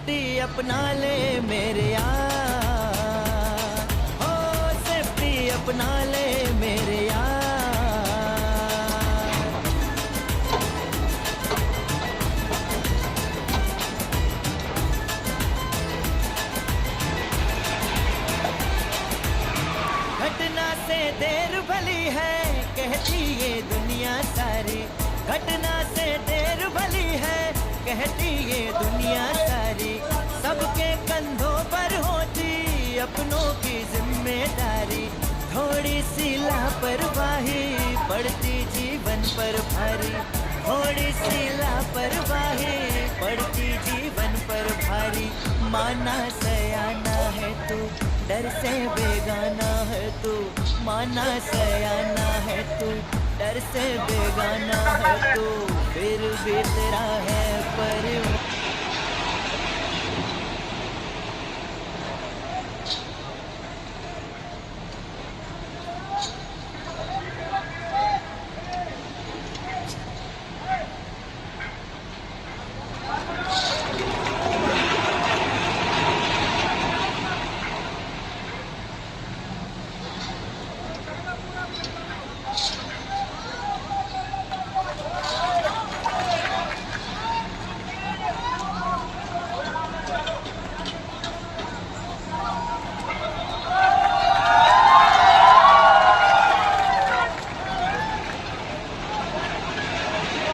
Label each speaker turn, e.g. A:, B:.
A: Safety अपना ले मेरे यार, हो सेफ्टी अपना ले मेरे यार। घटना से देर भली है कहती ये दुनिया सारी, घटना से देर भली है कहती ये दुनिया सारी। सबके कंधों पर होती अपनों की जिम्मेदारी, थोड़ी सी लापरवाही पड़ती जीवन पर भारी, थोड़ी सी लापरवाही पड़ती जीवन पर भारी। माना सयाना है तू, डर से बेगाना है तू, माना सयाना है तू, डर से बेगाना है तू, फिर भी तेरा है परिवार।